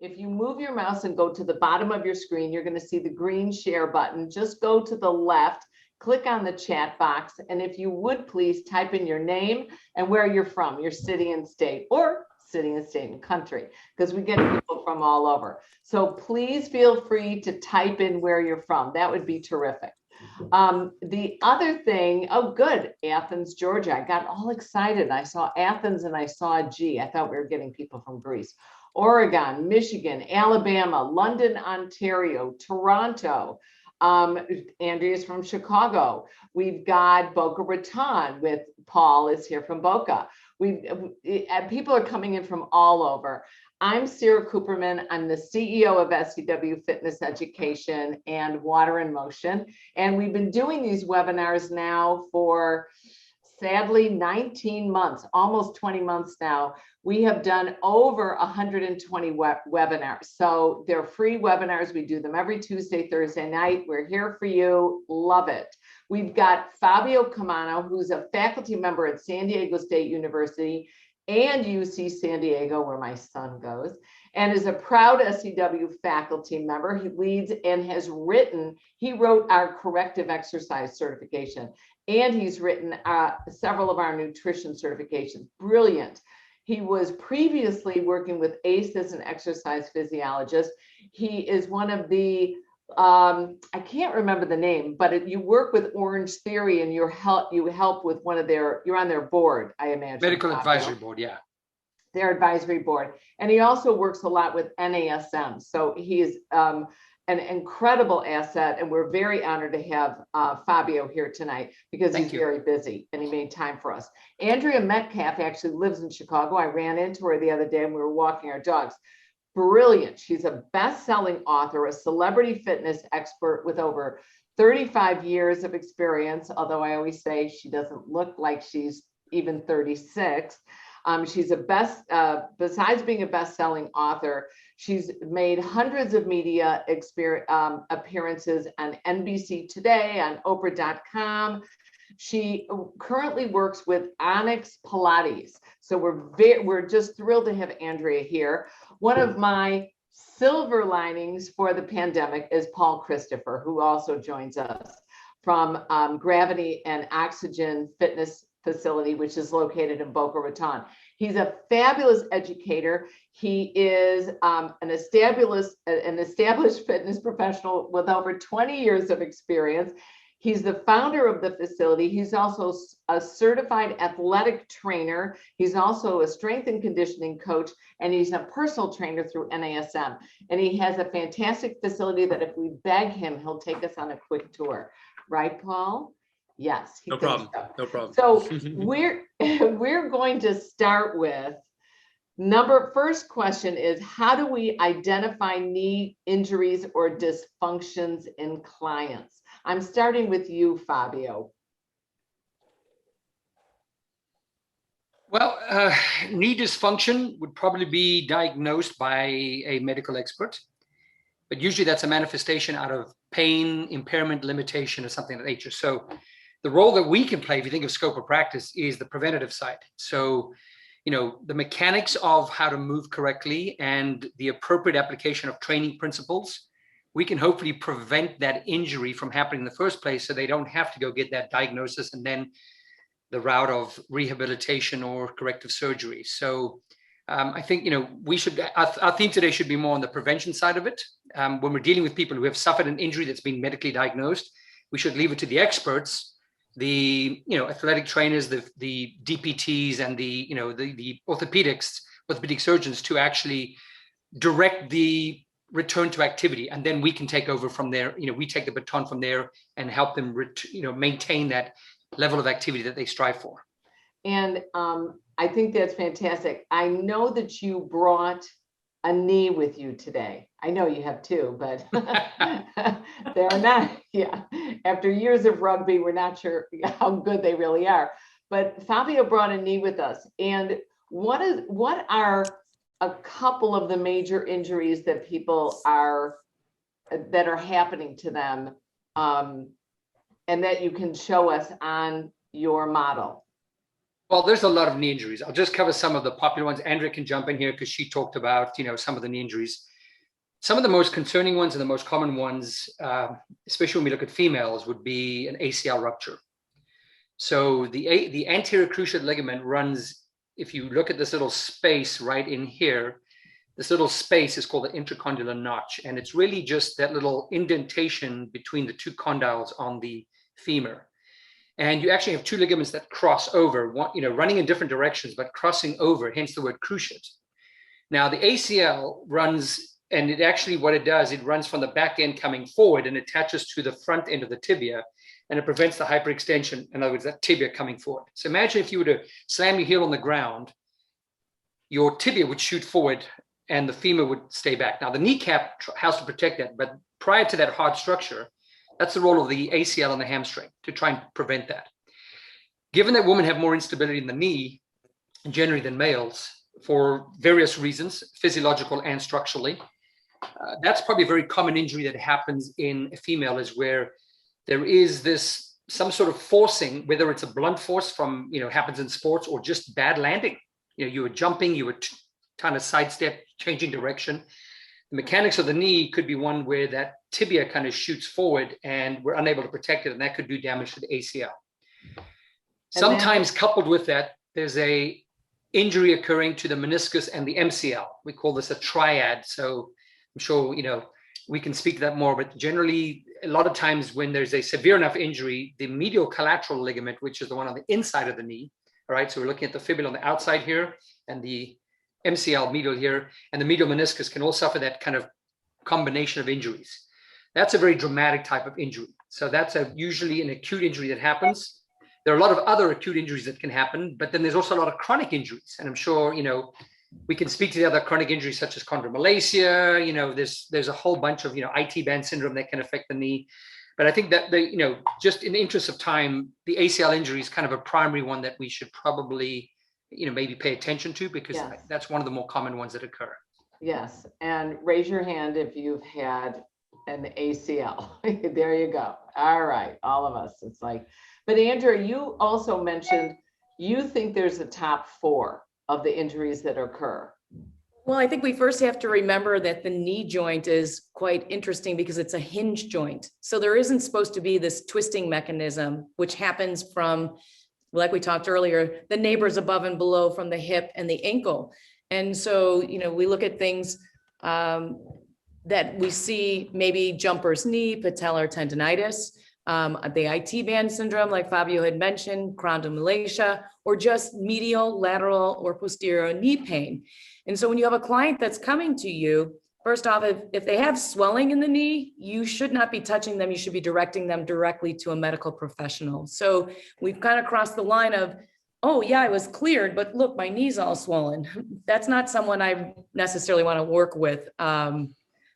If you move your mouse and go to the bottom of your screen, you're going to see the green share button. Just go to the left, click on the chat box, and if you would please type in your name and where you're from, your city and state, or city and state and country, because we get people from all over. So please feel free to type in where you're from. That would be terrific. The other thing, oh good, Athens, Georgia. I got all excited. I saw Athens and I saw a G. I thought we were getting people from Greece. Oregon, Michigan, Alabama, London, Ontario, Toronto. Andrea's from Chicago. We've got Boca Raton with Paul is here from Boca. People are coming in from all over. I'm Sara Kooperman. I'm the CEO of SCW Fitness Education and WATERinMOTION. And we've been doing these webinars now for, sadly, 19 months, almost 20 months now. We have done over 120 webinars. So they're free webinars. We do them every Tuesday, Thursday night. We're here for you. Love it. We've got Fabio Comana, who's a faculty member at San Diego State University and UC San Diego, where my son goes, and is a proud SCW faculty member. He leads and has written, he wrote our corrective exercise certification, and he's written several of our nutrition certifications. Brilliant. He was previously working with ACE as an exercise physiologist. He is one of the, I can't remember the name, but you work with Orange Theory and you help with one of their, you're on their board, I imagine. Medical Advisory Board, yeah. Their advisory board. And he also works a lot with NASM. So he is an incredible asset, and we're very honored to have Fabio here tonight because he's very busy and he made time for us. Andrea Metcalf actually lives in Chicago. I ran into her the other day and we were walking our dogs. Brilliant. She's a best-selling author, a celebrity fitness expert with over 35 years of experience, although I always say she doesn't look like she's even 36. She's besides being a best-selling author, she's made hundreds of media appearances on NBC Today, on Oprah.com. She currently works with Onyx Pilates. So we're just thrilled to have Andrea here. One of my silver linings for the pandemic is Paul Christopher, who also joins us from Gravity and Oxygen Fitness Facility, which is located in Boca Raton. He's a fabulous educator. He is an established fitness professional with over 20 years of experience. He's the founder of the facility. He's also a certified athletic trainer. He's also a strength and conditioning coach, and he's a personal trainer through NASM. And he has a fantastic facility that if we beg him, he'll take us on a quick tour. Right, Paul? Yes. No problem. No problem. So we're going to start with first question is, how do we identify knee injuries or dysfunctions in clients? I'm starting with you, Fabio. Well, knee dysfunction would probably be diagnosed by a medical expert, but usually that's a manifestation out of pain, impairment, limitation, or something of that nature. So the role that we can play, if you think of scope of practice, is the preventative side. So, you know, the mechanics of how to move correctly and the appropriate application of training principles, we can hopefully prevent that injury from happening in the first place, so they don't have to go get that diagnosis and then the route of rehabilitation or corrective surgery. So I think, you know, our theme today should be more on the prevention side of it. When we're dealing with people who have suffered an injury that's been medically diagnosed, we should leave it to the experts, the, you know, athletic trainers, the DPTs, and the orthopedic surgeons to actually direct the return to activity, and then we can take over from there. You know, we take the baton from there and help them maintain that level of activity that they strive for. And I think that's fantastic. I know that you brought a knee with you today. I know you have two, but they're not, yeah. After years of rugby, we're not sure how good they really are. But Fabio brought a knee with us. And what are a couple of the major injuries that people are happening to them, and that you can show us on your model? Well, there's a lot of knee injuries. I'll just cover some of the popular ones. Andrea can jump in here because she talked about, some of the knee injuries. Some of the most concerning ones and the most common ones, especially when we look at females, would be an ACL rupture. So the anterior cruciate ligament runs, if you look at this little space right in here, this little space is called the intercondylar notch. And it's really just that little indentation between the two condyles on the femur. And you actually have two ligaments that cross over, running in different directions, but crossing over, hence the word cruciate. Now the ACL runs, and it actually, what it does, it runs from the back end coming forward and attaches to the front end of the tibia, and it prevents the hyperextension. In other words, that tibia coming forward. So imagine if you were to slam your heel on the ground, your tibia would shoot forward and the femur would stay back. Now the kneecap has to protect that, but prior to that hard structure, that's the role of the ACL and the hamstring to try and prevent that. Given that women have more instability in the knee generally than males for various reasons, physiological and structurally, that's probably a very common injury that happens in a female, is where there is some sort of forcing, whether it's a blunt force from, happens in sports, or just bad landing. You were jumping, you were trying to sidestep, changing direction. The mechanics of the knee could be one where that tibia kind of shoots forward and we're unable to protect it, and that could do damage to the ACL. Sometimes coupled with that, there's a injury occurring to the meniscus and the MCL. We call this a triad. So I'm sure, we can speak to that more, but generally, a lot of times when there's a severe enough injury, the medial collateral ligament, which is the one on the inside of the knee, all right, so we're looking at the fibula on the outside here and the MCL medial here, and the medial meniscus can all suffer that kind of combination of injuries. That's a very dramatic type of injury. So that's usually an acute injury that happens. There are a lot of other acute injuries that can happen, but then there's also a lot of chronic injuries. And I'm sure, we can speak to the other chronic injuries such as chondromalacia. There's a whole bunch of, IT band syndrome that can affect the knee. But I think that just in the interest of time, the ACL injury is kind of a primary one that we should probably, maybe pay attention to, because Yes. That's one of the more common ones that occur. Yes, and raise your hand if you've had an ACL. There you go. All right, all of us. It's like, but Andrea, you also mentioned you think there's a top 4 of the injuries that occur. Well, I think we first have to remember that the knee joint is quite interesting because it's a hinge joint. So there isn't supposed to be this twisting mechanism, which happens from, like we talked earlier, the neighbors above and below from the hip and the ankle. And so, we look at things that we see, maybe jumper's knee, patellar tendonitis, the IT band syndrome, like Fabio had mentioned, chondromalacia, or just medial, lateral, or posterior knee pain. And so when you have a client that's coming to you, first off, if they have swelling in the knee, you should not be touching them. You should be directing them directly to a medical professional. So we've kind of crossed the line of, oh yeah, I was cleared, but look, my knee's all swollen. That's not someone I necessarily want to work with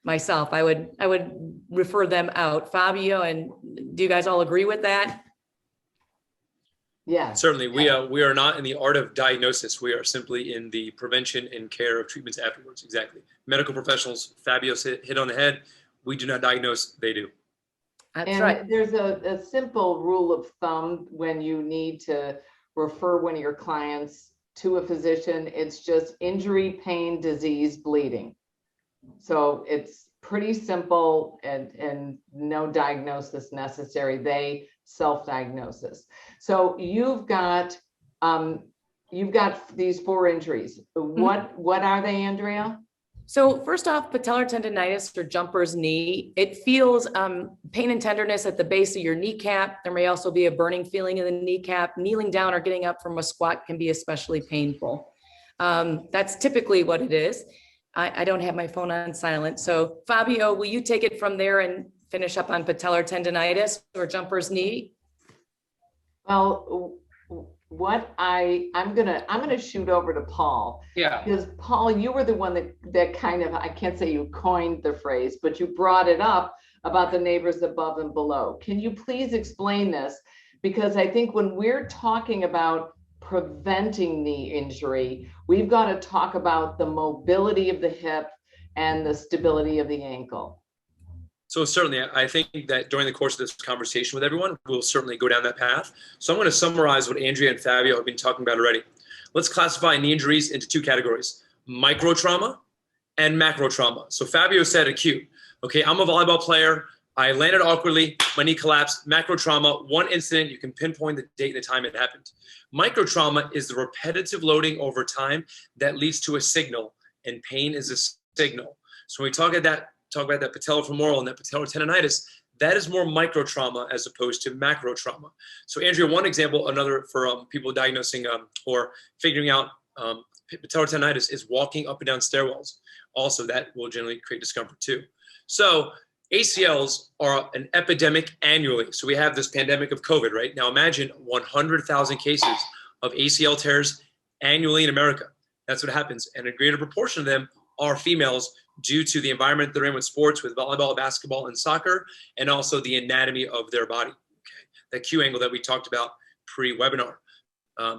myself. I would refer them out. Fabio, and do you guys all agree with that? Yeah. Certainly. We are not in the art of diagnosis. We are simply in the prevention and care of treatments afterwards. Exactly. Medical professionals, Fabio hit on the head. We do not diagnose, they do. That's right. There's a simple rule of thumb when you need to refer one of your clients to a physician. It's just injury, pain, disease, bleeding. So it's pretty simple, and no diagnosis necessary. They self-diagnosis. So you've got these 4 injuries. What are they, Andrea? So first off, patellar tendonitis, or jumper's knee, it feels pain and tenderness at the base of your kneecap. There may also be a burning feeling in the kneecap. Kneeling down or getting up from a squat can be especially painful. That's typically what it is. I don't have my phone on silent. So Fabio, will you take it from there and finish up on patellar tendonitis or jumper's knee? Well, I'm gonna shoot over to Paul. Yeah. Because Paul, you were the one that kind of, I can't say you coined the phrase, but you brought it up about the neighbors above and below. Can you please explain this? Because I think when we're talking about preventing knee injury, we've got to talk about the mobility of the hip and the stability of the ankle. So certainly, I think that during the course of this conversation with everyone, we'll certainly go down that path. So I'm going to summarize what Andrea and Fabio have been talking about already. Let's classify knee injuries into two categories: micro trauma and macro trauma. So Fabio said acute. Okay, I'm a volleyball player. I landed awkwardly, my knee collapsed. Macro trauma, one incident, you can pinpoint the date and the time it happened. Micro trauma is the repetitive loading over time that leads to a signal, and pain is a signal. So when we talk about that patellofemoral and that patellar tendonitis, that is more micro trauma as opposed to macro trauma. So Andrea, one example, another for people diagnosing or figuring out patellar tendonitis is walking up and down stairwells. Also, that will generally create discomfort too. So ACLs are an epidemic annually. So we have this pandemic of COVID, right? Now imagine 100,000 cases of ACL tears annually in America. That's what happens. And a greater proportion of them are females due to the environment they're in with sports, with volleyball, basketball, and soccer, and also the anatomy of their body. Okay, that Q angle that we talked about pre-webinar.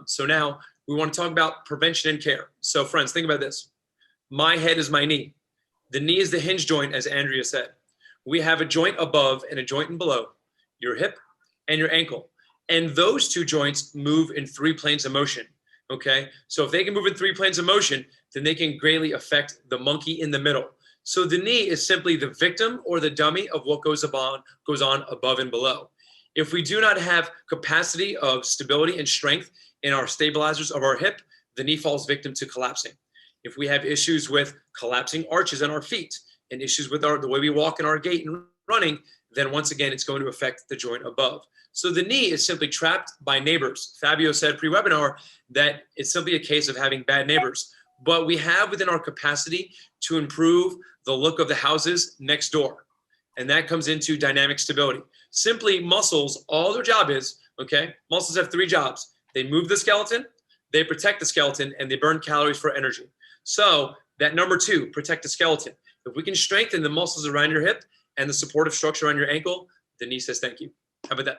So now we want to talk about prevention and care. So friends, think about this. My head is my knee. The knee is the hinge joint, as Andrea said. We have a joint above and a joint in below, your hip and your ankle. And those two joints move in 3 planes of motion, okay? So if they can move in 3 planes of motion, then they can greatly affect the monkey in the middle. So the knee is simply the victim or the dummy of what goes on above and below. If we do not have capacity of stability and strength in our stabilizers of our hip, the knee falls victim to collapsing. If we have issues with collapsing arches in our feet, and issues with the way we walk in our gait and running, then once again, it's going to affect the joint above. So the knee is simply trapped by neighbors. Fabio said pre-webinar that it's simply a case of having bad neighbors, but we have within our capacity to improve the look of the houses next door. And that comes into dynamic stability. Simply muscles, all their job is, okay, muscles have 3 jobs. They move the skeleton, they protect the skeleton, and they burn calories for energy. So that number 2, protect the skeleton. If we can strengthen the muscles around your hip and the supportive structure on your ankle, the knee says thank you. How about that?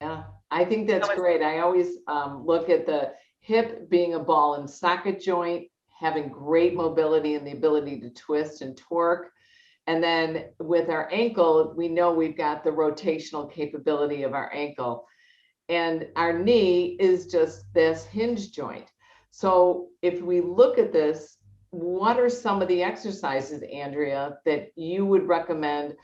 Yeah, I think that's great. I always look at the hip being a ball and socket joint, having great mobility and the ability to twist and torque. And then with our ankle, we know we've got the rotational capability of our ankle. And our knee is just this hinge joint. So if we look at this, what are some of the exercises, Andrea, that you would recommend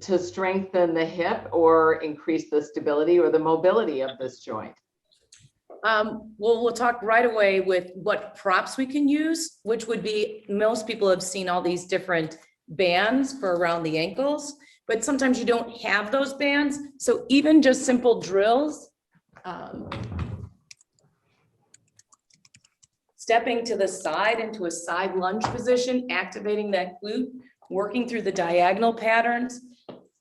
to strengthen the hip or increase the stability or the mobility of this joint? Well, we'll talk right away with what props we can use, which would be, most people have seen all these different bands for around the ankles, but sometimes you don't have those bands. So even just simple drills, stepping to the side into a side lunge position, activating that glute, working through the diagonal patterns,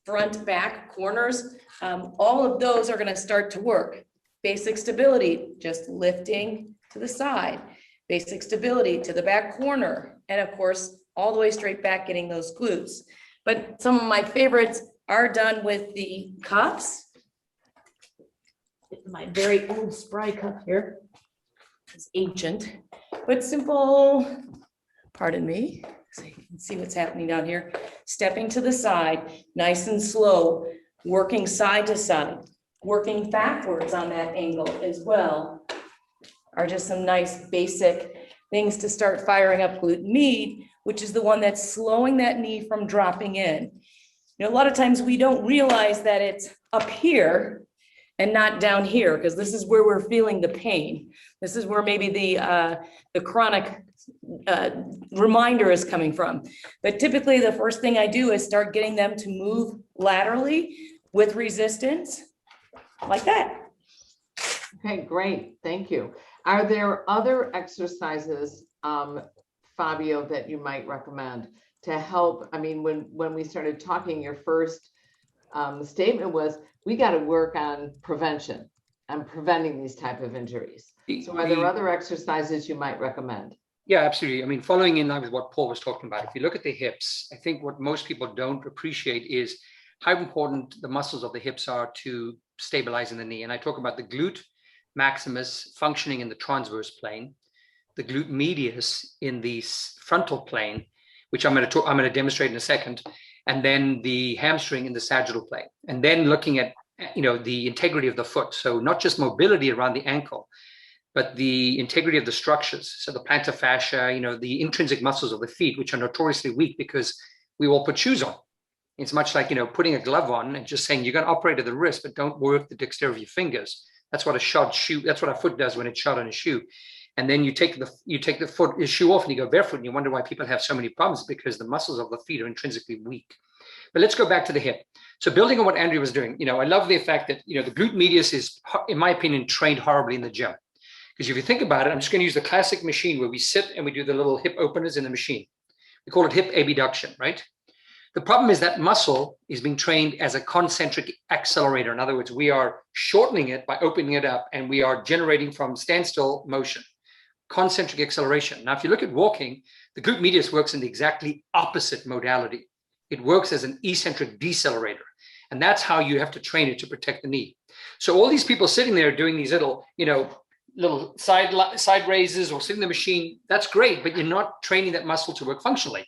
front, back, corners, all of those are going to start to work. Basic stability, just lifting to the side, basic stability to the back corner, and of course, all the way straight back, getting those glutes. But some of my favorites are done with the cuffs. My very old spry cuff here. It's ancient, but simple, pardon me, so you can see what's happening down here. Stepping to the side, nice and slow, working side to side, working backwards on that angle as well, are just some nice basic things to start firing up glute med, which is the one that's slowing that knee from dropping in. You know, a lot of times we don't realize that it's up here and not down here, because this is where we're feeling the pain. This is where maybe the chronic reminder is coming from. But typically the first thing I do is start getting them to move laterally with resistance like that. Okay, great. Thank you. Are there other exercises, Fabio, that you might recommend to help? I mean, when we started talking, your first statement was, we got to work on prevention and preventing these type of injuries. So are there other exercises you might recommend? Yeah, absolutely. I mean, following in line with what Paul was talking about, if you look at the hips, I think what most people don't appreciate is how important the muscles of the hips are to stabilizing the knee. And I talk about the glute maximus functioning in the transverse plane, the glute medius in the frontal plane, which I'm going to demonstrate in a second, and then the hamstring in the sagittal plane, and then looking at, the integrity of the foot. So not just mobility around the ankle, but the integrity of the structures. So the plantar fascia, the intrinsic muscles of the feet, which are notoriously weak because we all put shoes on. It's much like, putting a glove on and just saying you're going to operate at the wrist, but don't work the dexterity of your fingers. That's what a shod shoe, that's what a foot does when it's shod on a shoe. And then you take the shoe off and you go barefoot, and you wonder why people have so many problems, because the muscles of the feet are intrinsically weak. But let's go back to the hip. So building on what Andrea was doing, I love the fact that, the glute medius is, in my opinion, trained horribly in the gym. Because if you think about it, I'm just going to use the classic machine where we sit and we do the little hip openers in the machine. We call it hip abduction, right? The problem is that muscle is being trained as a concentric accelerator. In other words, we are shortening it by opening it up, and we are generating from standstill motion, concentric acceleration. Now, if you look at walking, the glute medius works in the exactly opposite modality. It works as an eccentric decelerator. And that's how you have to train it to protect the knee. So all these people sitting there doing these little, little side raises or sitting in the machine, that's great, but you're not training that muscle to work functionally.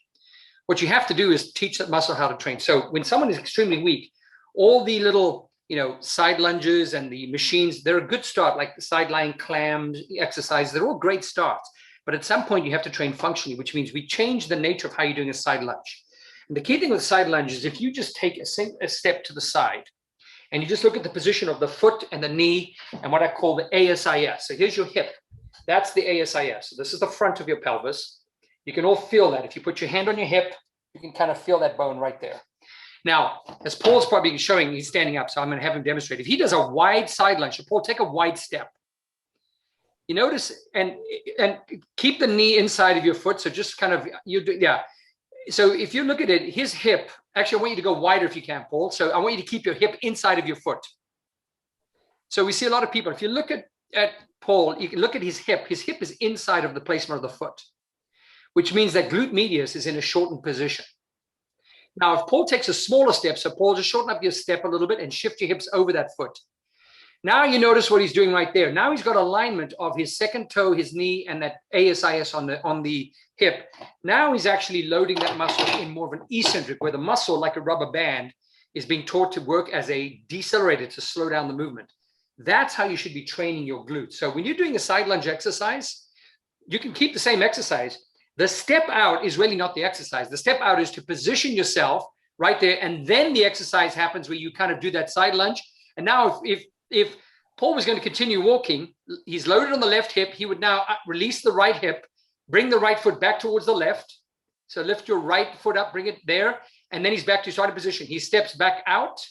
What you have to do is teach that muscle how to train. So when someone is extremely weak, all the little, side lunges and the machines, they're a good start, like the side lying clams exercises. They're all great starts. But at some point you have to train functionally, which means we change the nature of how you're doing a side lunge. And the key thing with side lunge is if you just take a step to the side and you just look at the position of the foot and the knee and what I call the ASIS. So here's your hip. That's the ASIS. So this is the front of your pelvis. You can all feel that. If you put your hand on your hip, you can kind of feel that bone right there. Now, as Paul's probably showing, he's standing up, so I'm going to have him demonstrate. If he does a wide side lunge, so Paul, take a wide step. You notice, and keep the knee inside of your foot. So just kind of, So if you look at it, his hip, actually, I want you to go wider if you can, Paul. So I want you to keep your hip inside of your foot. So we see a lot of people, if you look at Paul, you can look at his hip. His hip is inside of the placement of the foot, which means that glute medius is in a shortened position. Now, if Paul takes a smaller step, so Paul, just shorten up your step a little bit and shift your hips over that foot. Now you notice what he's doing right there. Now he's got alignment of his second toe, his knee, and that ASIS on the hip. Now he's actually loading that muscle in more of an eccentric, where the muscle, like a rubber band, is being taught to work as a decelerator to slow down the movement. That's how you should be training your glutes. So when you're doing a side lunge exercise, you can keep the same exercise. The step out is really not the exercise. The step out is to position yourself right there. And then the exercise happens where you kind of do that side lunge. And now if Paul was going to continue walking, he's loaded on the left hip. He would now release the right hip, bring the right foot back towards the left. So lift your right foot up, bring it there. And then he's back to starting position. He steps back out.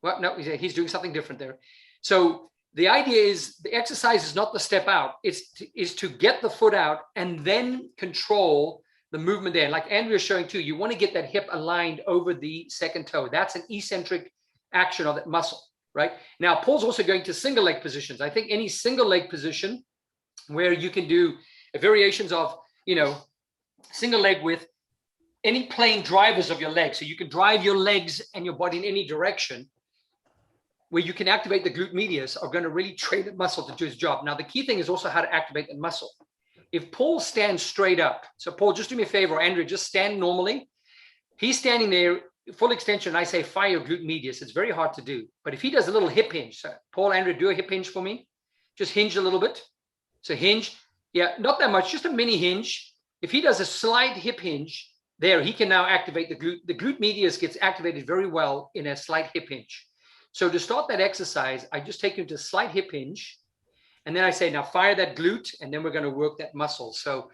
Well, no, he's doing something different there. So the idea is the exercise is not the step out. It's to get the foot out and then control the movement there. Like Andrea was showing too, you want to get that hip aligned over the second toe. That's an eccentric action of that muscle, right? Now, Paul's also going to single leg positions. I think any single leg position where you can do variations of, single leg with any plane drivers of your legs. So you can drive your legs and your body in any direction, where you can activate the glute medius, are going to really train the muscle to do its job. Now, the key thing is also how to activate the muscle. If Paul stands straight up, so Paul, just do me a favor, or Andrea, just stand normally. He's standing there, full extension. I say fire your glute medius. It's very hard to do. But if he does a little hip hinge, so Paul, Andrea, do a hip hinge for me. Just hinge a little bit. So hinge, yeah, not that much, just a mini hinge. If he does a slight hip hinge, there, he can now activate the glute. The glute medius gets activated very well in a slight hip hinge. So to start that exercise, I just take him to slight hip hinge. And then I say, now fire that glute, and then we're going to work that muscle. So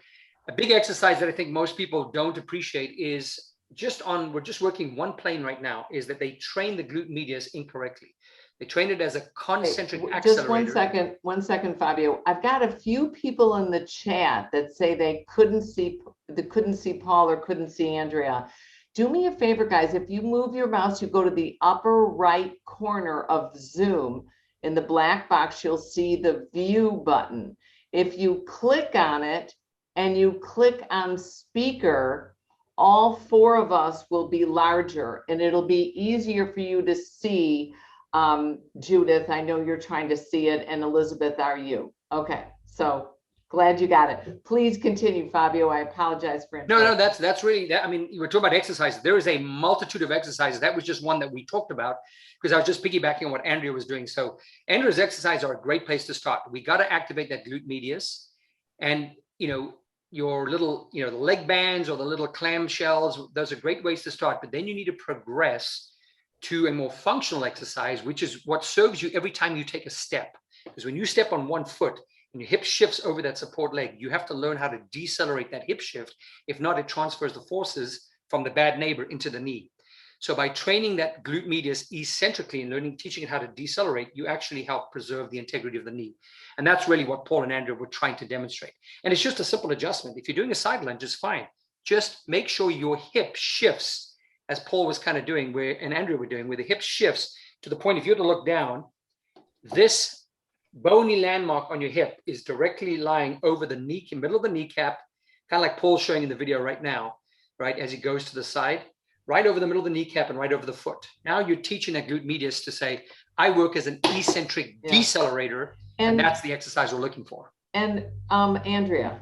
a big exercise that I think most people don't appreciate is we're just working one plane right now, is that they train the glute medius incorrectly. They train it as a concentric accelerator. Just one second, Fabio. I've got a few people in the chat that say they couldn't see Paul or couldn't see Andrea. Do me a favor, guys. If you move your mouse, you go to the upper right corner of Zoom. In the black box, you'll see the view button. If you click on it and you click on speaker, all four of us will be larger, and it'll be easier for you to see. Judith, I know you're trying to see it, and Elizabeth, are you? Okay, so Glad you got it. Please continue, Fabio. I apologize for No, that's really that. I mean, you were talking about exercises. There is a multitude of exercises. That was just one that we talked about because I was just piggybacking on what Andrea was doing. So Andrea's exercises are a great place to start. We got to activate that glute medius, and your little, the leg bands or the little clamshells. Those are great ways to start. But then you need to progress to a more functional exercise, which is what serves you every time you take a step. Because when you step on one foot, and your hip shifts over that support leg, you have to learn how to decelerate that hip shift. If not, it transfers the forces from the bad neighbor into the knee. So by training that glute medius eccentrically and teaching it how to decelerate, you actually help preserve the integrity of the knee. And that's really what Paul and Andrea were trying to demonstrate. And it's just a simple adjustment. If you're doing a side lunge, it's fine. Just make sure your hip shifts, as Paul was kind of doing, and Andrea were doing, where the hip shifts to the point, if you were to look down, this bony landmark on your hip is directly lying over the knee, middle of the kneecap, kind of like Paul's showing in the video right now, right? As he goes to the side, right over the middle of the kneecap and right over the foot. Now you're teaching that glute medius to say, I work as an eccentric decelerator, and that's the exercise we're looking for. And Andrea.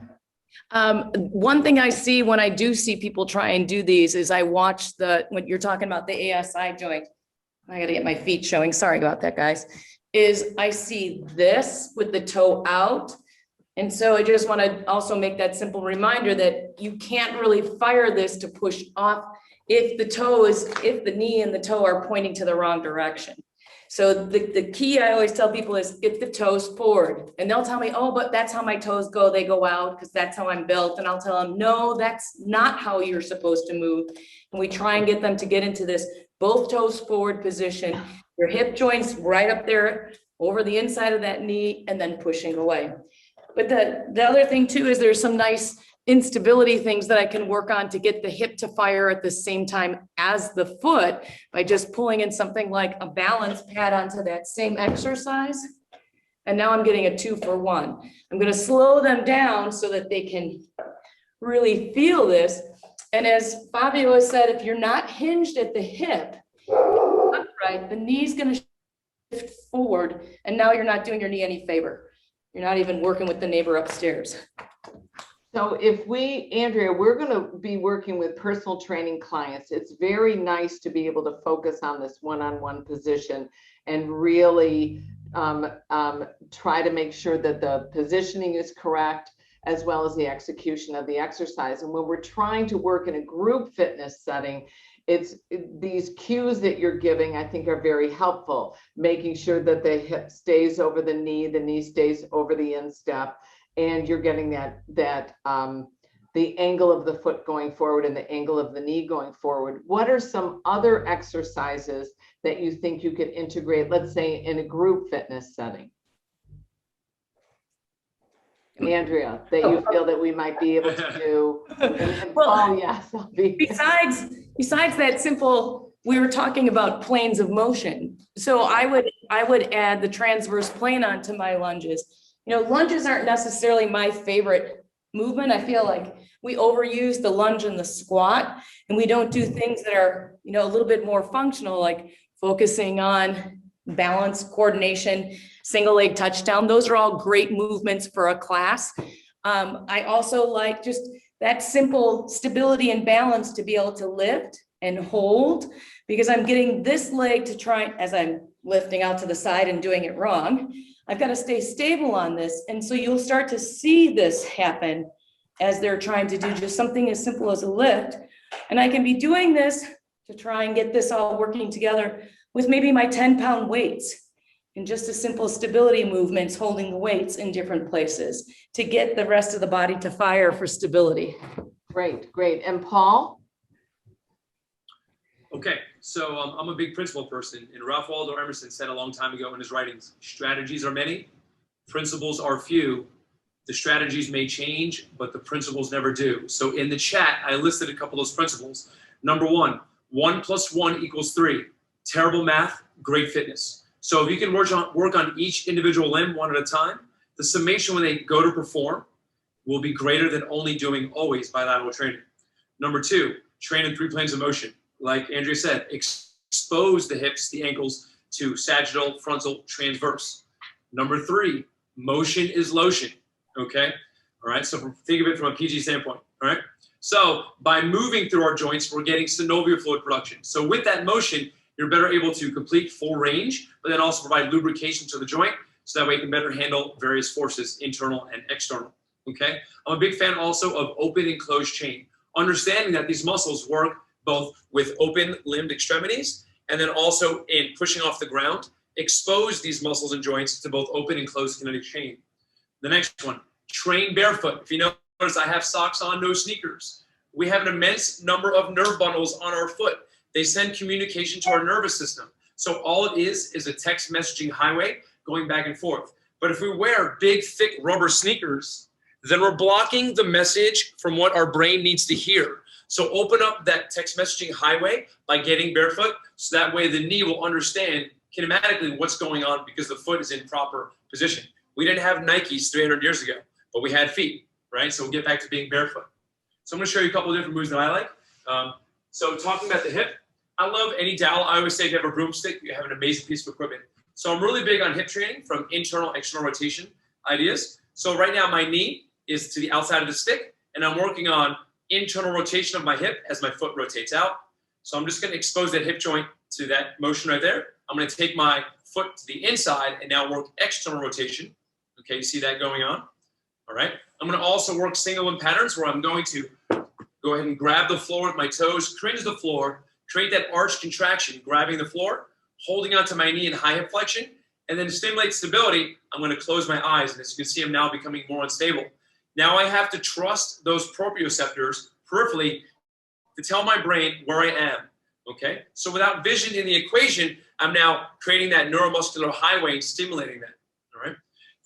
One thing I see when I do see people try and do these is I watch when you're talking about the ASI joint, I got to get my feet showing. Sorry about that, guys. Is I see this with the toe out. And so I just want to also make that simple reminder that you can't really fire this to push off if the knee and the toe are pointing to the wrong direction. So the key I always tell people is get the toes forward, and they'll tell me, oh, but that's how my toes go. They go out because that's how I'm built. And I'll tell them, no, that's not how you're supposed to move. And we try and get them to get into this both toes forward position, your hip joints right up there over the inside of that knee, and then pushing away. But the other thing too is there's some nice instability things that I can work on to get the hip to fire at the same time as the foot by just pulling in something like a balance pad onto that same exercise. And now I'm getting a 2-for-1. I'm going to slow them down so that they can really feel this. And as Fabio has said, if you're not hinged at the hip, upright, the knee's going to shift forward, and now you're not doing your knee any favor. You're not even working with the neighbor upstairs. So Andrea, we're going to be working with personal training clients. It's very nice to be able to focus on this one-on-one position and really try to make sure that the positioning is correct, as well as the execution of the exercise. And when we're trying to work in a group fitness setting, these cues that you're giving, I think, are very helpful, making sure that the hip stays over the knee stays over the instep, and you're getting the angle of the foot going forward and the angle of the knee going forward. What are some other exercises that you think you could integrate, let's say, in a group fitness setting? Andrea, that you feel that we might be able to do? Well, yes. Besides that simple, we were talking about planes of motion. So I would add the transverse plane onto my lunges. Lunges aren't necessarily my favorite movement. I feel like we overuse the lunge and the squat, and we don't do things that are, a little bit more functional, like focusing on balance, coordination, single leg touchdown. Those are all great movements for a class. I also like just that simple stability and balance to be able to lift and hold, because I'm getting this leg to try, as I'm lifting out to the side and doing it wrong, I've got to stay stable on this. And so you'll start to see this happen as they're trying to do just something as simple as a lift. And I can be doing this to try and get this all working together with maybe my 10-pound weights and just a simple stability movements, holding the weights in different places to get the rest of the body to fire for stability. Great, great. And Paul? Okay, so I'm a big principle person, and Ralph Waldo Emerson said a long time ago in his writings, strategies are many, principles are few. The strategies may change, but the principles never do. So in the chat, I listed a couple of those principles. Number 1, 1 + 1 = 3. Terrible math, great fitness. So if you can work on each individual limb one at a time, the summation when they go to perform will be greater than only doing always bilateral training. Number 2, train in 3 planes of motion. Like Andrea said, expose the hips, the ankles to sagittal, frontal, transverse. Number 3, motion is lotion, okay? All right, so think of it from a PG standpoint. All right, so by moving through our joints, we're getting synovial fluid production. So with that motion, you're better able to complete full range, but then also provide lubrication to the joint, so that way you can better handle various forces, internal and external. Okay, I'm a big fan also of open and closed chain, understanding that these muscles work both with open limbed extremities and then also in pushing off the ground, expose these muscles and joints to both open and closed kinetic chain. The next one, train barefoot. If you notice, I have socks on, no sneakers. We have an immense number of nerve bundles on our foot. They send communication to our nervous system. So all it is a text messaging highway going back and forth. But if we wear big, thick rubber sneakers, then we're blocking the message from what our brain needs to hear. So open up that text messaging highway by getting barefoot, so that way the knee will understand kinematically what's going on because the foot is in proper position. We didn't have Nikes 300 years ago, but we had feet, right? So we'll get back to being barefoot. So I'm gonna show you a couple of different moves that I like. So talking about the hip, I love any dowel. I always say if you have a broomstick, you have an amazing piece of equipment. So I'm really big on hip training from internal, external rotation ideas. So right now my knee is to the outside of the stick, and I'm working on internal rotation of my hip as my foot rotates out. So I'm just gonna expose that hip joint to that motion right there. I'm gonna take my foot to the inside and now work external rotation. Okay, you see that going on? All right. I'm gonna also work single limb patterns where I'm going to go ahead and grab the floor with my toes, cringe the floor, create that arch contraction, grabbing the floor, holding onto my knee in high hip flexion, and then to stimulate stability, I'm gonna close my eyes, and as you can see, I'm now becoming more unstable. Now I have to trust those proprioceptors peripherally to tell my brain where I am, okay? So without vision in the equation, I'm now creating that neuromuscular highway and stimulating that, all right?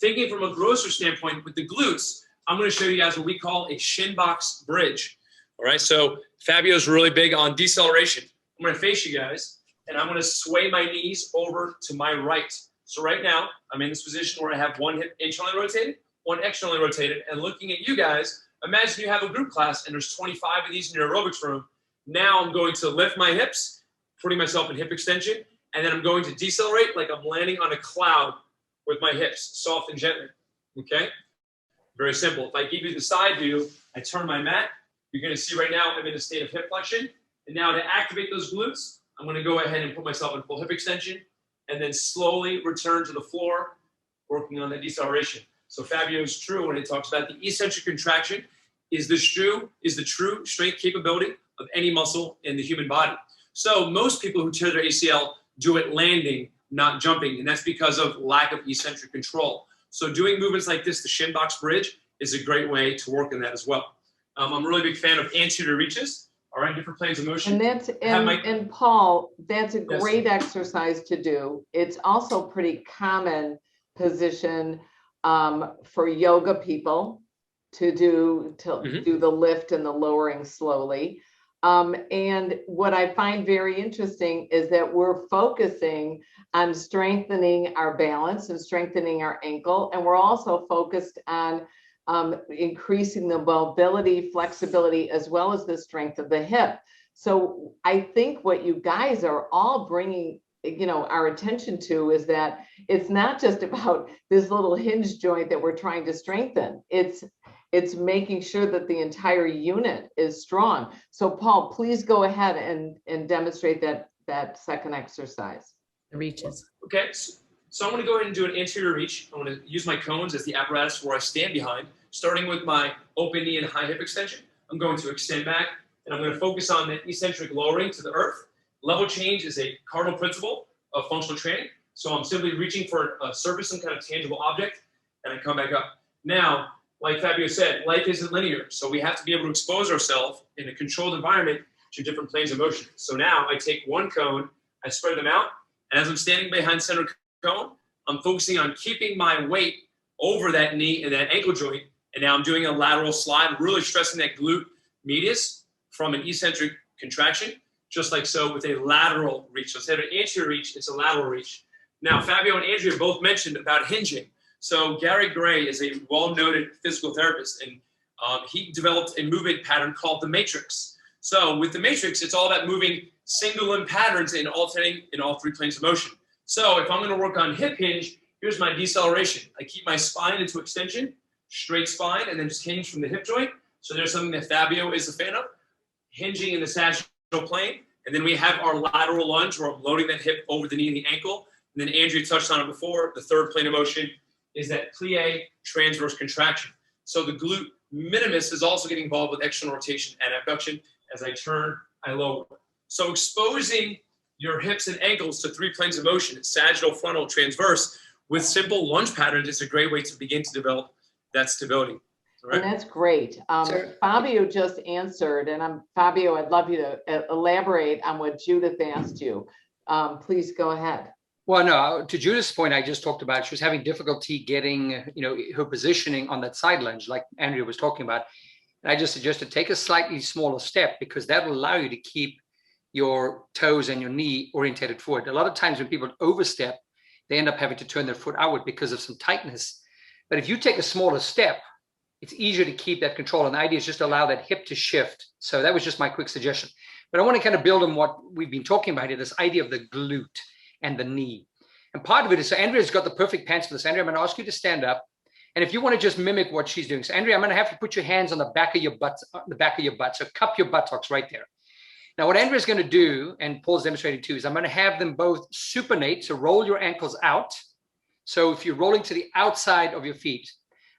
Thinking from a grosser standpoint with the glutes, I'm gonna show you guys what we call a shin box bridge, all right? So Fabio's really big on deceleration. I'm gonna face you guys, and I'm gonna sway my knees over to my right. So right now, I'm in this position where I have one hip internally rotated, one externally rotated, and looking at you guys, imagine you have a group class and there's 25 of these in your aerobics room. Now I'm going to lift my hips, putting myself in hip extension, and then I'm going to decelerate like I'm landing on a cloud with my hips, soft and gently, okay? Very simple. If I give you the side view, I turn my mat, you're gonna see right now I'm in a state of hip flexion, and now to activate those glutes, I'm gonna go ahead and put myself in full hip extension, and then slowly return to the floor, working on that deceleration. So Fabio's true when it talks about the eccentric contraction is the true strength capability of any muscle in the human body. So most people who tear their ACL do it landing, not jumping, and that's because of lack of eccentric control. So doing movements like this, the shin box bridge, is a great way to work in that as well. I'm a really big fan of anterior reaches, all right, different planes of motion. And Paul, that's a great exercise to do. It's also pretty common position for yoga people to do the lift and the lowering slowly. And what I find very interesting is that we're focusing on strengthening our balance and strengthening our ankle. And we're also focused on increasing the mobility, flexibility, as well as the strength of the hip. So I think what you guys are all bringing our attention to is that it's not just about this little hinge joint that we're trying to strengthen. It's making sure that the entire unit is strong. So Paul, please go ahead and demonstrate that second exercise. The reaches. Okay, so I'm gonna go ahead and do an anterior reach. I'm gonna use my cones as the apparatus where I stand behind, starting with my open knee and high hip extension. I'm going to extend back, and I'm gonna focus on the eccentric lowering to the earth. Level change is a cardinal principle of functional training. So I'm simply reaching for a surface, some kind of tangible object, and I come back up. Now, like Fabio said, life isn't linear. So we have to be able to expose ourselves in a controlled environment to different planes of motion. So now I take one cone, I spread them out, and as I'm standing behind center cone, I'm focusing on keeping my weight over that knee and that ankle joint. And now I'm doing a lateral slide, really stressing that glute medius from an eccentric contraction, just like so with a lateral reach. So instead of an anterior reach, it's a lateral reach. Now, Fabio and Andrea both mentioned about hinging. So Gary Gray is a well-noted physical therapist, and he developed a movement pattern called the matrix. So with the matrix, it's all about moving single limb patterns and alternating in all three planes of motion. So if I'm gonna work on hip hinge, here's my deceleration. I keep my spine into extension, straight spine, and then just hinge from the hip joint. So there's something that Fabio is a fan of, hinging in the sagittal plane. And then we have our lateral lunge where I'm loading that hip over the knee and the ankle. And then Andrea touched on it before. The third plane of motion is that plie transverse contraction. So the glute minimus is also getting involved with external rotation and abduction. As I turn, I lower. So exposing your hips and ankles to 3 planes of motion, sagittal, frontal, transverse, with simple lunge patterns is a great way to begin to develop that stability. All right? And that's great. Fabio just answered, and Fabio, I'd love you to elaborate on what Judith asked you. Please go ahead. Well, no, to Judith's point, I just talked about, she was having difficulty getting, her positioning on that side lunge, like Andrea was talking about. And I just suggested take a slightly smaller step, because that will allow you to keep your toes and your knee orientated forward. A lot of times when people overstep, they end up having to turn their foot outward because of some tightness. But if you take a smaller step, it's easier to keep that control. And the idea is just allow that hip to shift. So that was just my quick suggestion. But I want to kind of build on what we've been talking about here, this idea of the glute and the knee. And part of it is, so Andrea's got the perfect pants for this. Andrea, I'm going to ask you to stand up. And if you want to just mimic what she's doing. So Andrea, I'm going to have you put your hands on the back of your butt, So cup your buttocks right there. Now, what Andrea's going to do, and Paul's demonstrating too, is I'm going to have them both supinate. So roll your ankles out. So if you're rolling to the outside of your feet,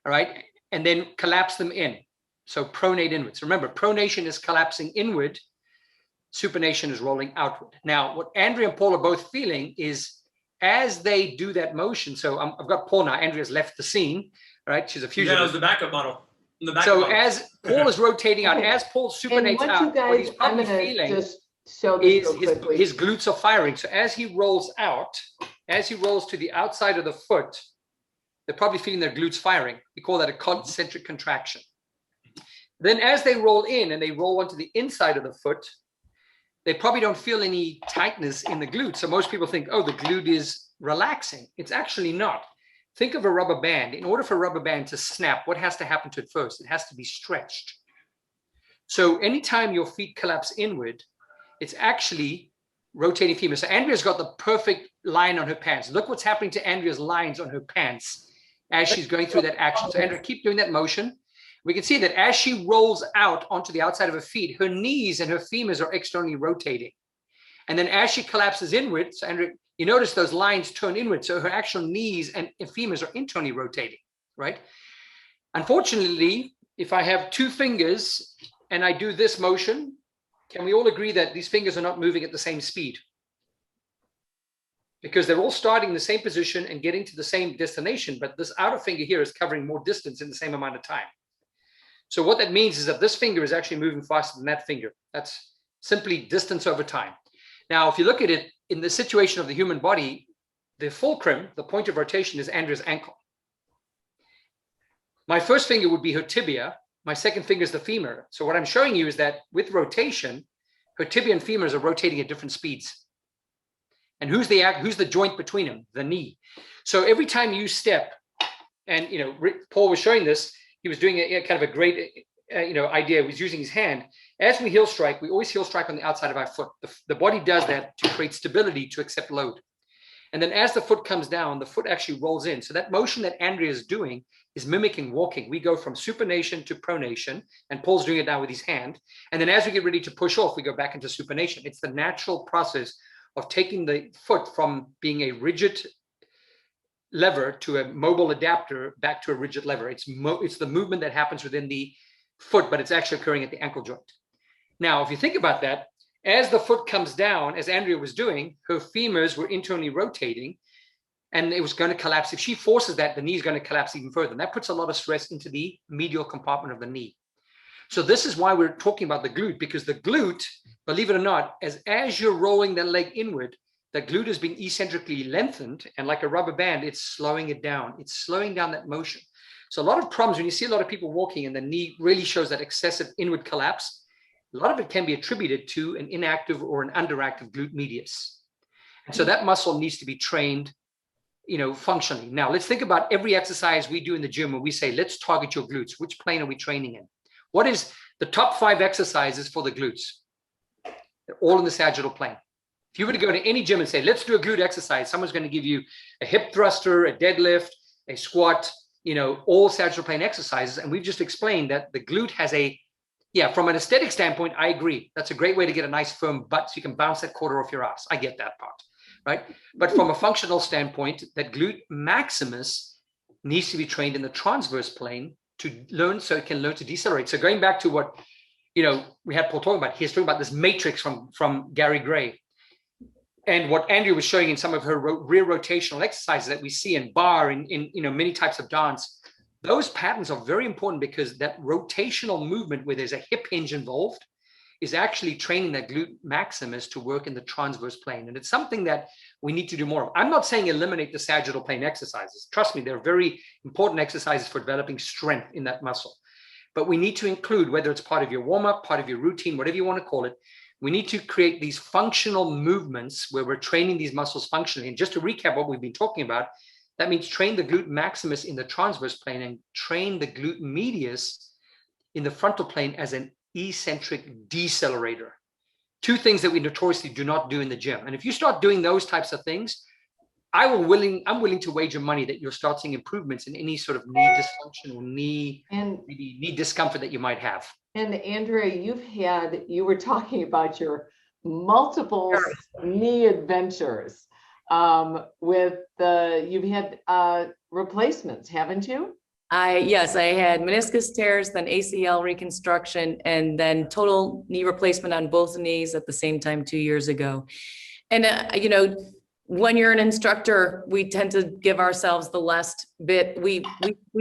all right, and then collapse them in. So pronate inwards. Remember, pronation is collapsing inward. Supination is rolling outward. Now, what Andrea and Paul are both feeling is as they do that motion. So I've got Paul now. Andrea's left the scene, right? She's a fusion. That was the backup model. So as Paul is rotating out, as Paul supinates out, what he's probably feeling is his glutes are firing. So as he rolls out, as he rolls to the outside of the foot, they're probably feeling their glutes firing. We call that a concentric contraction. Then as they roll in and they roll onto the inside of the foot, they probably don't feel any tightness in the glute. So most people think, oh, the glute is relaxing. It's actually not. Think of a rubber band. In order for a rubber band to snap, what has to happen to it first? It has to be stretched. So anytime your feet collapse inward, it's actually rotating femur. So Andrea's got the perfect line on her pants. Look what's happening to Andrea's lines on her pants as she's going through that action. So Andrea, keep doing that motion. We can see that as she rolls out onto the outside of her feet, her knees and her femurs are externally rotating. And then as she collapses inward, so Andrea, you notice those lines turn inward. So her actual knees and femurs are internally rotating, right? Unfortunately, if I have 2 fingers and I do this motion, can we all agree that these fingers are not moving at the same speed? Because they're all starting in the same position and getting to the same destination, but this outer finger here is covering more distance in the same amount of time. So what that means is that this finger is actually moving faster than that finger. That's simply distance over time. Now, if you look at it in the situation of the human body, the fulcrum, the point of rotation, is Andrea's ankle. My first finger would be her tibia. My second finger is the femur. So what I'm showing you is that with rotation, her tibia and femurs are rotating at different speeds. And who's the joint between them? The knee. So every time you step, and Paul was showing this, he was doing a kind of a great idea. He was using his hand. As we heel strike, we always heel strike on the outside of our foot. The body does that to create stability to accept load. And then as the foot comes down, the foot actually rolls in. So that motion that Andrea is doing is mimicking walking. We go from supination to pronation, and Paul's doing it now with his hand. And then as we get ready to push off, we go back into supination. It's the natural process of taking the foot from being a rigid lever to a mobile adapter back to a rigid lever. It's the movement that happens within the foot, but it's actually occurring at the ankle joint. Now, if you think about that, as the foot comes down, as Andrea was doing, her femurs were internally rotating and it was going to collapse. If she forces that, the knee is going to collapse even further. And that puts a lot of stress into the medial compartment of the knee. So this is why we're talking about the glute, because the glute, believe it or not, as you're rolling that leg inward, the glute is being eccentrically lengthened, and like a rubber band, it's slowing it down. It's slowing down that motion. So a lot of problems, when you see a lot of people walking and the knee really shows that excessive inward collapse, a lot of it can be attributed to an inactive or an underactive glute medius. And so that muscle needs to be trained, functionally. Now let's think about every exercise we do in the gym where we say, let's target your glutes. Which plane are we training in? What is the top 5 exercises for the glutes? They're all in the sagittal plane. If you were to go to any gym and say, let's do a glute exercise, someone's going to give you a hip thruster, a deadlift, a squat, all sagittal plane exercises. And we've just explained that the glute has from an aesthetic standpoint, I agree. That's a great way to get a nice firm butt so you can bounce that quarter off your ass. I get that part, right? But from a functional standpoint, that glute maximus needs to be trained in the transverse plane to learn, so it can learn to decelerate. So going back to what, we had Paul talking about, he's talking about this matrix from Gary Gray. And what Andrea was showing in some of her rear rotational exercises that we see in bar, in many types of dance, those patterns are very important because that rotational movement where there's a hip hinge involved is actually training that glute maximus to work in the transverse plane. And it's something that we need to do more of. I'm not saying eliminate the sagittal plane exercises. Trust me, they're very important exercises for developing strength in that muscle. But we need to include, whether it's part of your warm-up, part of your routine, whatever you want to call it, we need to create these functional movements where we're training these muscles functionally. And just to recap what we've been talking about, that means train the glute maximus in the transverse plane and train the glute medius in the frontal plane as an eccentric decelerator. Two things that we notoriously do not do in the gym. And if you start doing those types of things, I'm willing to wager money that you'll start seeing improvements in any sort of knee dysfunction or knee discomfort that you might have. And Andrea, you were talking about your multiple knee adventures you've had replacements, haven't you? Yes, I had meniscus tears, then ACL reconstruction, and then total knee replacement on both knees at the same time 2 years ago. And, when you're an instructor, we tend to give ourselves the last bit. We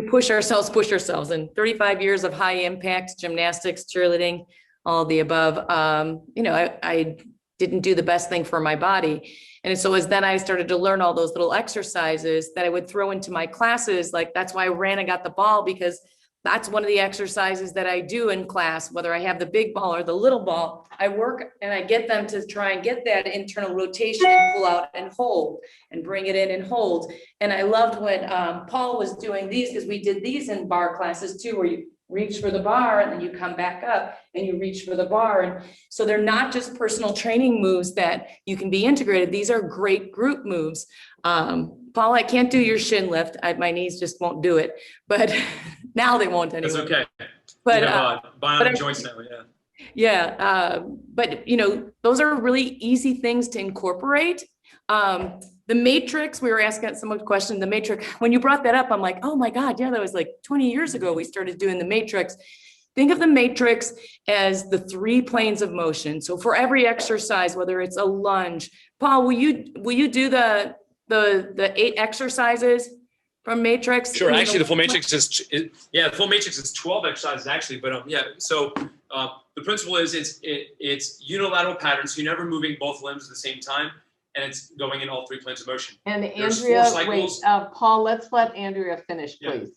push ourselves, and 35 years of high impact gymnastics, cheerleading, all the above. I didn't do the best thing for my body. And so then I started to learn all those little exercises that I would throw into my classes. Like, that's why I ran and got the ball, because that's one of the exercises that I do in class, whether I have the big ball or the little ball. I work and I get them to try and get that internal rotation and pull out and hold and bring it in and hold. And I loved when Paul was doing these, because we did these in bar classes too, where you reach for the bar and then you come back up and you reach for the bar. And so they're not just personal training moves that you can be integrated. These are great group moves. Paul, I can't do your shin lift. My knees just won't do it, but now they won't anymore. That's okay. But bionic joints now, yeah. Yeah, but those are really easy things to incorporate. The matrix, we were asking someone a question, the matrix, when you brought that up, I'm like, oh my God, yeah, that was like 20 years ago we started doing the matrix. Think of the matrix as the 3 planes of motion. So for every exercise, whether it's a lunge, Paul, will you do the 8 exercises from matrix? Sure. Actually, the full matrix is 12 exercises actually, but So the principle is it's unilateral pattern, so you're never moving both limbs at the same time, and it's going in all 3 planes of motion. And Andrea, wait, Paul, let's let Andrea finish, please.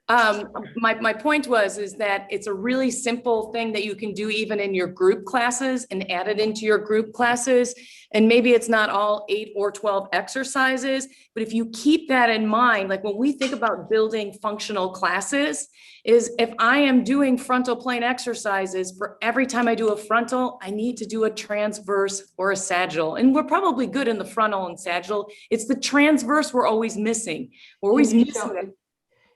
My point is that it's a really simple thing that you can do even in your group classes and add it into your group classes. And maybe it's not all 8 or 12 exercises, but if you keep that in mind, like when we think about building functional classes, is if I am doing frontal plane exercises, for every time I do a frontal, I need to do a transverse or a sagittal. And we're probably good in the frontal and sagittal. It's the transverse we're always missing. We're always missing it.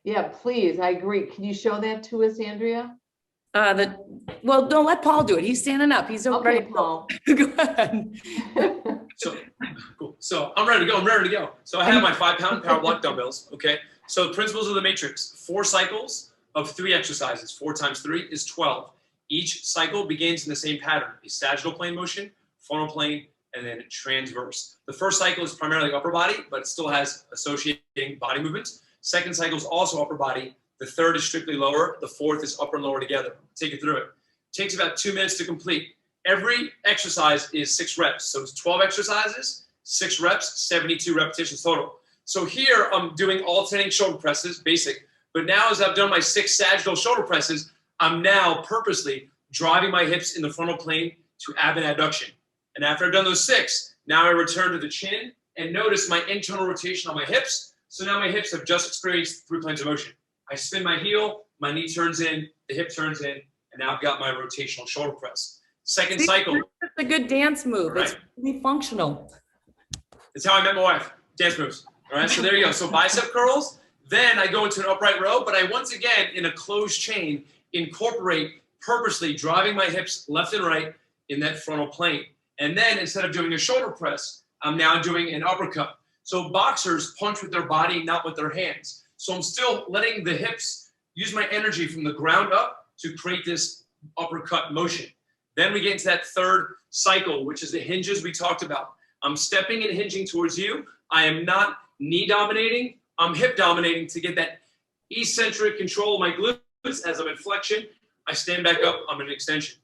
Yeah, please. I agree. Can you show that to us, Andrea? Well, don't let Paul do it. He's standing up. He's okay, ready. Paul. Go ahead. So cool. So I'm ready to go. So I have my 5-pound power block dumbbells. Okay. So the principles of the matrix: 4 cycles of 3 exercises. 4 times 3 is 12. Each cycle begins in the same pattern: a sagittal plane motion, frontal plane, and then transverse. The first cycle is primarily upper body, but it still has associating body movements. Second cycle is also upper body. The third is strictly lower. The fourth is upper and lower together. Take you through it. Takes about 2 minutes to complete. Every exercise is 6 reps. So it's 12 exercises, 6 reps, 72 repetitions total. So here I'm doing alternating shoulder presses, basic. But now as I've done my 6 sagittal shoulder presses, I'm now purposely driving my hips in the frontal plane to ab and adduction. And after I've done those 6, now I return to the chin and notice my internal rotation on my hips. So now my hips have just experienced 3 planes of motion. I spin my heel, my knee turns in, the hip turns in, and now I've got my rotational shoulder press. Second cycle. It's a good dance move. Right. It's really functional. It's how I met my wife. Dance moves. All right, so there you go. So bicep curls. Then I go into an upright row, but I once again, in a closed chain, incorporate purposely driving my hips left and right in that frontal plane. And then instead of doing a shoulder press, I'm now doing an uppercut. So boxers punch with their body, not with their hands. So I'm still letting the hips use my energy from the ground up to create this uppercut motion. Then we get into that third cycle, which is the hinges we talked about. I'm stepping and hinging towards you. I am not knee dominating. I'm hip dominating to get that eccentric control of my glutes as I'm in flexion. I stand back up. I'm in extension.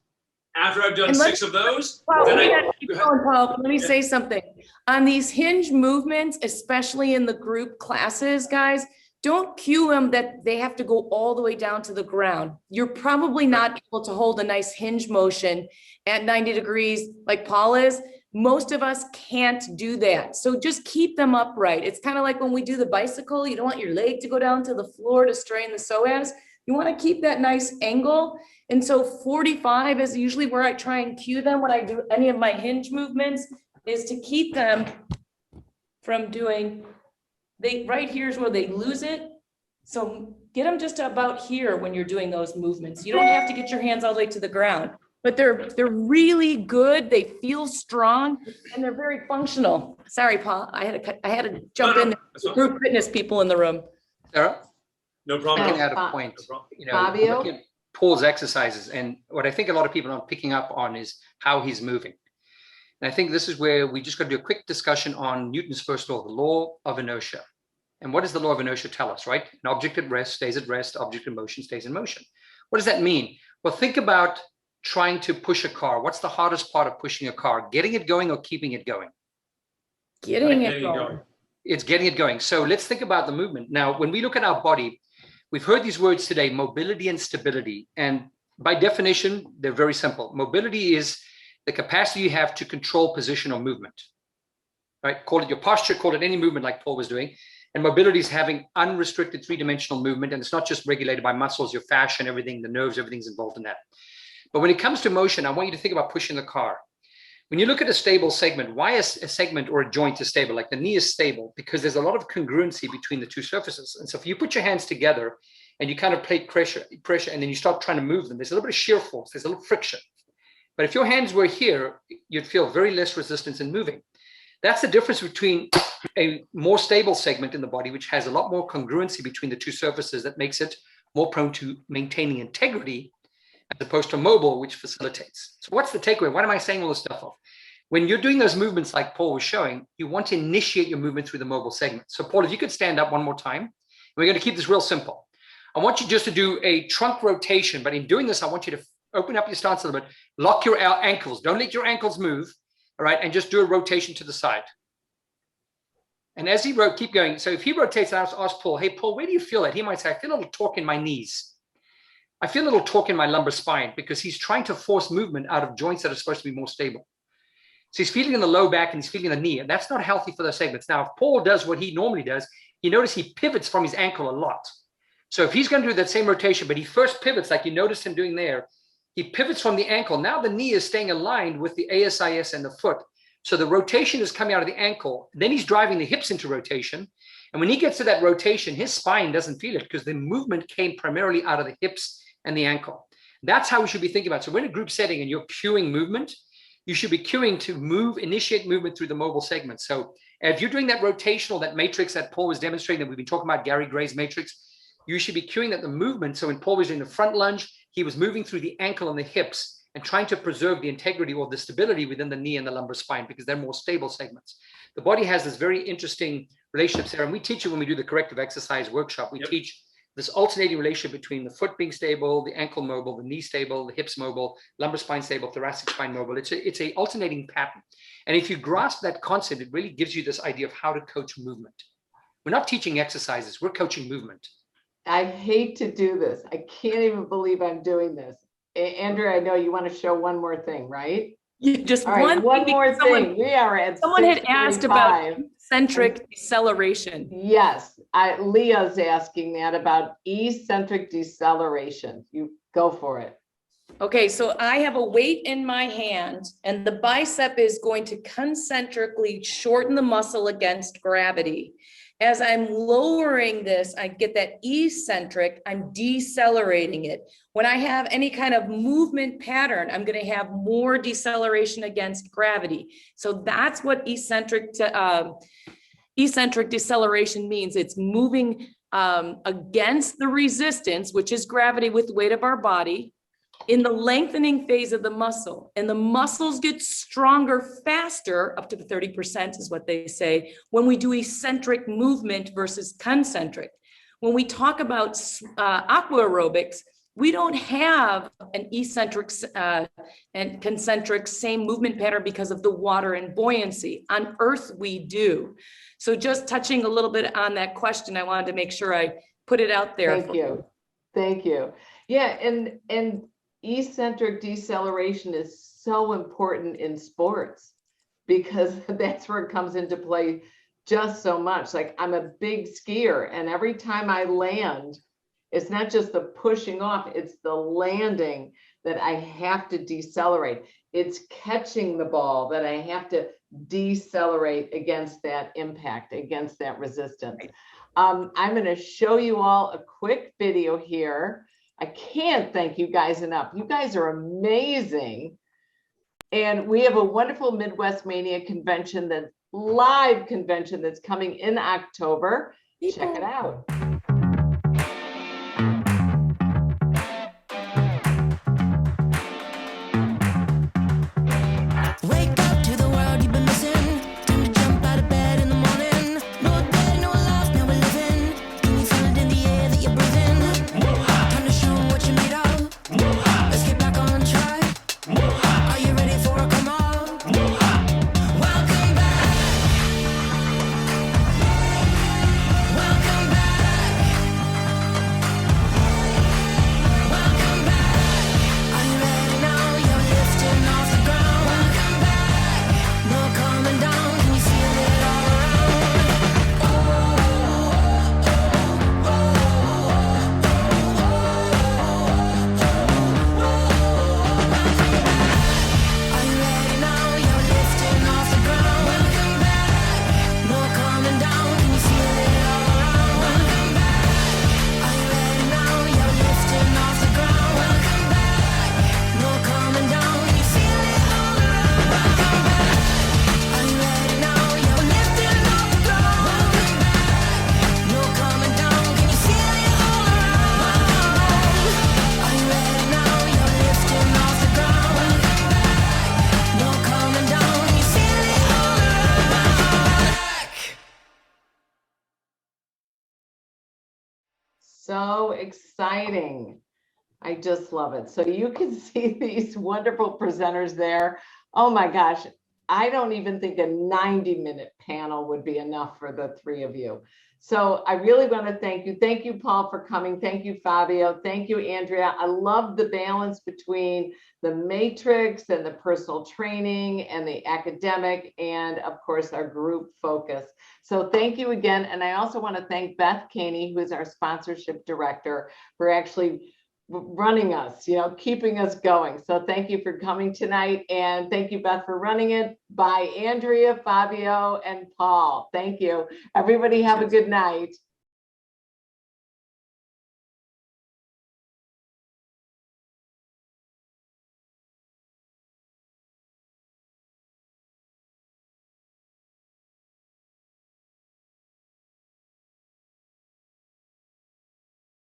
After I've done 6 of those, then Paul, let me say something. On these hinge movements, especially in the group classes, guys, don't cue them that they have to go all the way down to the ground. You're probably not able to hold a nice hinge motion at 90 degrees like Paul is. Most of us can't do that. So just keep them upright. It's kind of like when we do the bicycle, you don't want your leg to go down to the floor to strain the psoas. You want to keep that nice angle. And so 45 is usually where I try and cue them when I do any of my hinge movements, is to keep them from doing, right here is where they lose it. So get them just about here when you're doing those movements. You don't have to get your hands all the way to the ground, but they're really good. They feel strong and they're very functional. Sorry, Paul, I had to jump in. Group fitness people in the room. Sarah? No problem. I can add a point. You know, Fabio? look at Paul's exercises, and what I think a lot of people aren't picking up on is how he's moving. And I think this is where we just got to do a quick discussion on Newton's first law, the law of inertia. And what does the law of inertia tell us, right? An object at rest stays at rest, object in motion stays in motion. What does that mean? Well, think about trying to push a car. What's the hardest part of pushing a car? Getting it going or keeping it going? Getting it going. It's getting it going. So let's think about the movement. Now, when we look at our body, we've heard these words today, mobility and stability. And by definition, they're very simple. Mobility is the capacity you have to control position or movement, right? Call it your posture, call it any movement like Paul was doing. And mobility is having unrestricted three-dimensional movement. And it's not just regulated by muscles, your fascia and everything, the nerves, everything's involved in that. But when it comes to motion, I want you to think about pushing the car. When you look at a stable segment, why is a segment or a joint is stable? Like the knee is stable because there's a lot of congruency between the two surfaces. And so if you put your hands together and you kind of play pressure, and then you start trying to move them, there's a little bit of shear force, there's a little friction. But if your hands were here, you'd feel very less resistance in moving. That's the difference between a more stable segment in the body, which has a lot more congruency between the two surfaces that makes it more prone to maintaining integrity, as opposed to mobile, which facilitates. So what's the takeaway? Why am I saying all this stuff off? When you're doing those movements like Paul was showing, you want to initiate your movement through the mobile segment. So Paul, if you could stand up one more time, and we're going to keep this real simple. I want you just to do a trunk rotation, but in doing this, I want you to open up your stance a little bit, lock your ankles, don't let your ankles move, all right, and just do a rotation to the side. And as he keep going, so if he rotates, I ask Paul, hey, Paul, where do you feel it? He might say, I feel a little torque in my knees. I feel a little torque in my lumbar spine, because he's trying to force movement out of joints that are supposed to be more stable. So he's feeling in the low back and he's feeling the knee, and that's not healthy for those segments. Now, if Paul does what he normally does, you notice he pivots from his ankle a lot. So if he's going to do that same rotation, but he first pivots, like you noticed him doing there, he pivots from the ankle. Now the knee is staying aligned with the ASIS and the foot. So the rotation is coming out of the ankle. Then he's driving the hips into rotation. And when he gets to that rotation, his spine doesn't feel it because the movement came primarily out of the hips and the ankle. That's how we should be thinking about it. So we're in a group setting and you're cueing movement, you should be cueing to initiate movement through the mobile segment. So if you're doing that rotational, that matrix that Paul was demonstrating, that we've been talking about, Gary Gray's matrix, you should be cueing that the movement. So when Paul was doing the front lunge, he was moving through the ankle and the hips and trying to preserve the integrity or the stability within the knee and the lumbar spine, because they're more stable segments. The body has this very interesting relationship, Sarah, and we teach you when we do the corrective exercise workshop, we teach this alternating relationship between the foot being stable, the ankle mobile, the knee stable, the hips mobile, lumbar spine stable, thoracic spine mobile. It's a alternating pattern. And if you grasp that concept, it really gives you this idea of how to coach movement. We're not teaching exercises, we're coaching movement. I hate to do this. I can't even believe I'm doing this. Andrea, I know you want to show one more thing, right? You just All right, one more thing. We are at someone had asked about eccentric deceleration. Yes, Leah's asking that about eccentric deceleration. You go for it. Okay, so I have a weight in my hand and the bicep is going to concentrically shorten the muscle against gravity. As I'm lowering this, I get that eccentric, I'm decelerating it. When I have any kind of movement pattern, I'm going to have more deceleration against gravity. So that's what eccentric deceleration means. It's moving against the resistance, which is gravity with the weight of our body, in the lengthening phase of the muscle. And the muscles get stronger faster, up to 30% is what they say, when we do eccentric movement versus concentric. When we talk about aqua aerobics, we don't have an eccentric and concentric same movement pattern because of the water and buoyancy. On Earth, we do. So just touching a little bit on that question, I wanted to make sure I put it out there. Thank you. Thank you. Yeah, and eccentric deceleration is so important in sports because that's where it comes into play just so much. Like, I'm a big skier, and every time I land, it's not just the pushing off, it's the landing that I have to decelerate. It's catching the ball that I have to decelerate against that impact, against that resistance. I'm going to show you all a quick video here. I can't thank you guys enough. You guys are amazing. And we have a wonderful Midwest Mania convention, that live convention that's coming in October. Check it out. So exciting. I just love it. So you can see these wonderful presenters there. Oh my gosh, I don't even think a 90-minute panel would be enough for the three of you. So I really want to thank you. Thank you, Paul, for coming. Thank you, Fabio. Thank you, Andrea. I love the balance between the matrix and the personal training and the academic, and of course our group focus. So thank you again. And I also want to thank Beth Caney, who is our sponsorship director, for actually running us, keeping us going. So thank you for coming tonight, and thank you, Beth, for running it. Bye, Andrea, Fabio, and Paul. Thank you. Everybody have a good night.